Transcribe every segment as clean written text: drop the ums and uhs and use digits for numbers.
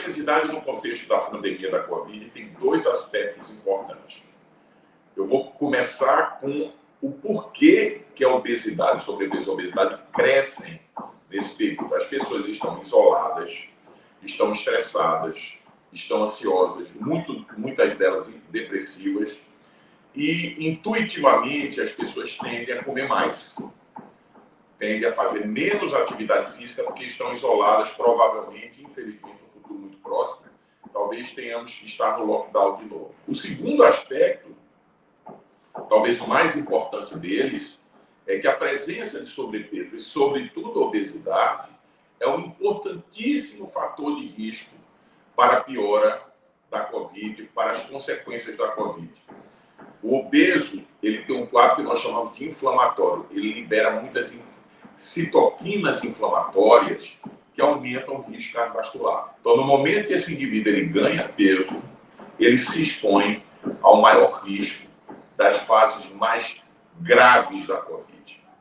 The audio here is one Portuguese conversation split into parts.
obesidade no contexto da pandemia da Covid tem dois aspectos importantes. Eu vou começar com o porquê que a obesidade, sobrepeso e obesidade crescem nesse período. As pessoas estão isoladas, estão estressadas, estão ansiosas, muitas delas depressivas, e intuitivamente as pessoas tendem a comer mais, tendem a fazer menos atividade física porque estão isoladas, provavelmente, infelizmente, no futuro muito próximo, talvez tenhamos que estar no lockdown de novo. O segundo aspecto, talvez o mais importante deles, é que a presença de sobrepeso e, sobretudo, a obesidade é um importantíssimo fator de risco para a piora da Covid, para as consequências da Covid. O obeso, ele tem um quadro que nós chamamos de inflamatório. Ele libera muitas citoquinas inflamatórias que aumentam o risco cardiovascular. Então, no momento que esse indivíduo ele ganha peso, ele se expõe ao maior risco das fases mais graves da Covid.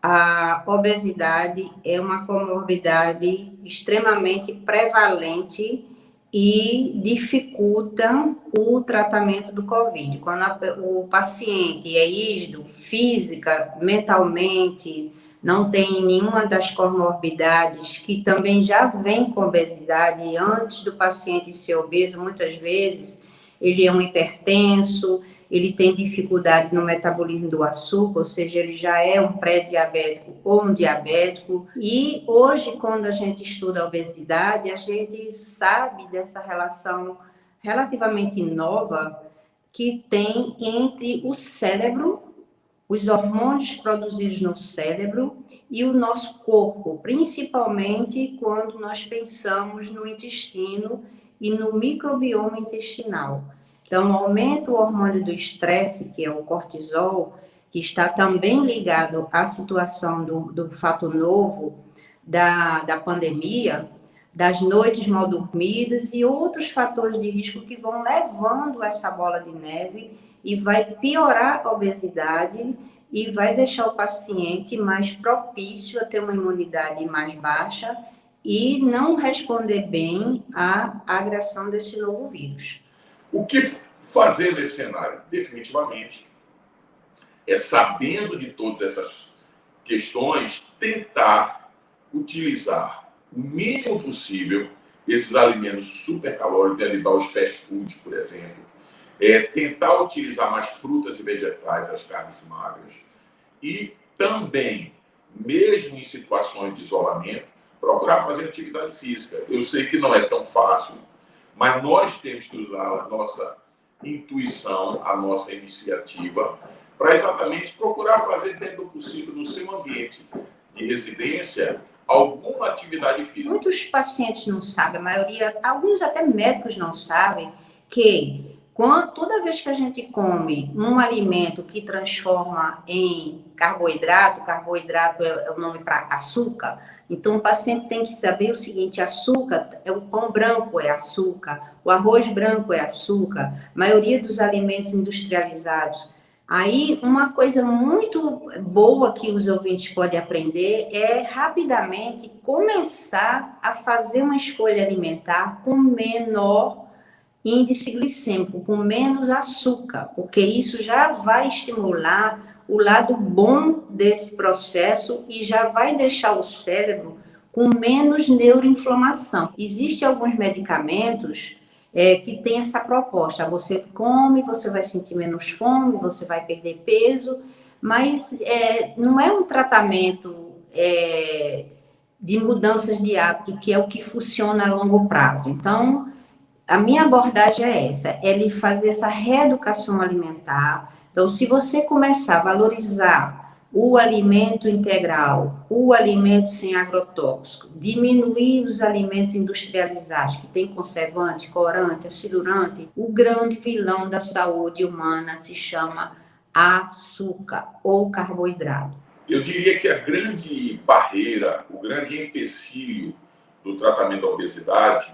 A obesidade é uma comorbidade extremamente prevalente e dificulta o tratamento do Covid. Quando o paciente é rígido, física, mentalmente, não tem nenhuma das comorbidades, que também já vem com obesidade, antes do paciente ser obeso, muitas vezes, ele é um hipertenso, ele tem dificuldade no metabolismo do açúcar, ou seja, ele já é um pré-diabético ou um diabético. E hoje, quando a gente estuda a obesidade, a gente sabe dessa relação relativamente nova que tem entre o cérebro, os hormônios produzidos no cérebro e o nosso corpo, principalmente quando nós pensamos no intestino e no microbioma intestinal. Então, aumenta o hormônio do estresse, que é o cortisol, que está também ligado à situação do fato novo da pandemia, das noites mal dormidas e outros fatores de risco que vão levando essa bola de neve e vai piorar a obesidade e vai deixar o paciente mais propício a ter uma imunidade mais baixa e não responder bem à agressão desse novo vírus. O que fazer nesse cenário? Definitivamente, é sabendo de todas essas questões, tentar utilizar o mínimo possível esses alimentos supercalóricos, evitar os fast foods, por exemplo, tentar utilizar mais frutas e vegetais, as carnes magras, e também, mesmo em situações de isolamento, procurar fazer atividade física. Eu sei que não é tão fácil, mas nós temos que usar a nossa intuição, a nossa iniciativa, para exatamente procurar fazer dentro do possível, no seu ambiente de residência, alguma atividade física. Muitos pacientes não sabem, a maioria, alguns até médicos não sabem, que toda vez que a gente come um alimento que transforma em carboidrato é o nome para açúcar, então o paciente tem que saber o seguinte: açúcar, o pão branco é açúcar, o arroz branco é açúcar, a maioria dos alimentos industrializados. Aí, uma coisa muito boa que os ouvintes podem aprender é rapidamente começar a fazer uma escolha alimentar com menor índice glicêmico, com menos açúcar, porque isso já vai estimular o lado bom desse processo e já vai deixar o cérebro com menos neuroinflamação. Existem alguns medicamentos que tem essa proposta: você come, você vai sentir menos fome, você vai perder peso, mas não é um tratamento de mudanças de hábito, que é o que funciona a longo prazo. Então, a minha abordagem é essa, é lhe fazer essa reeducação alimentar. Então, se você começar a valorizar o alimento integral, o alimento sem agrotóxico, diminuir os alimentos industrializados, que tem conservante, corante, acidulante, o grande vilão da saúde humana se chama açúcar ou carboidrato. Eu diria que a grande barreira, o grande empecilho do tratamento da obesidade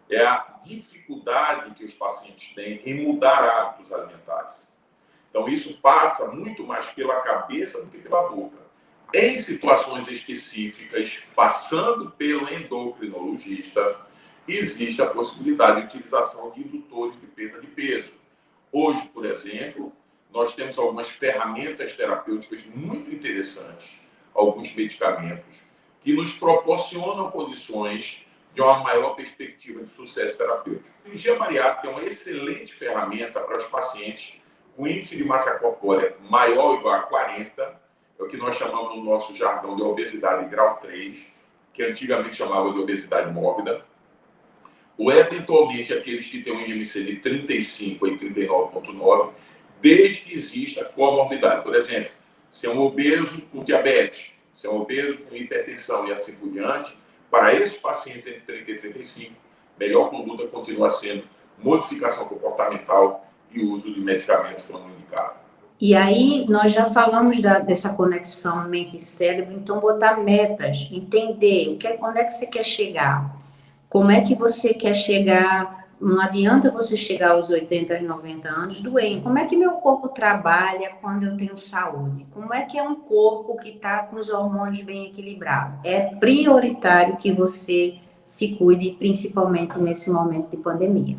é a dificuldade que os pacientes têm em mudar hábitos alimentares. Então, isso passa muito mais pela cabeça do que pela boca. Em situações específicas, passando pelo endocrinologista, existe a possibilidade de utilização de indutores de perda de peso. Hoje, por exemplo, nós temos algumas ferramentas terapêuticas muito interessantes, alguns medicamentos, que nos proporcionam condições de uma maior perspectiva de sucesso terapêutico. A cirurgia bariátrica é uma excelente ferramenta para os pacientes com índice de massa corpórea maior ou igual a 40, é o que nós chamamos no nosso jargão de obesidade grau 3, que antigamente chamava de obesidade mórbida, ou eventualmente aqueles que têm um IMC de 35 e 39,9, desde que exista comorbidade. Por exemplo, se é um obeso com diabetes, se é um obeso com hipertensão e assim por diante, para esses pacientes entre 30 e 35, melhor conduta continua sendo modificação comportamental e uso de medicamentos quando indicado. E aí, nós já falamos dessa conexão mente e cérebro, então botar metas, entender onde é que você quer chegar, como é que você quer chegar. Não adianta você chegar aos 80, 90 anos doente. Como é que meu corpo trabalha quando eu tenho saúde? Como é que é um corpo que está com os hormônios bem equilibrados? É prioritário que você se cuide, principalmente nesse momento de pandemia.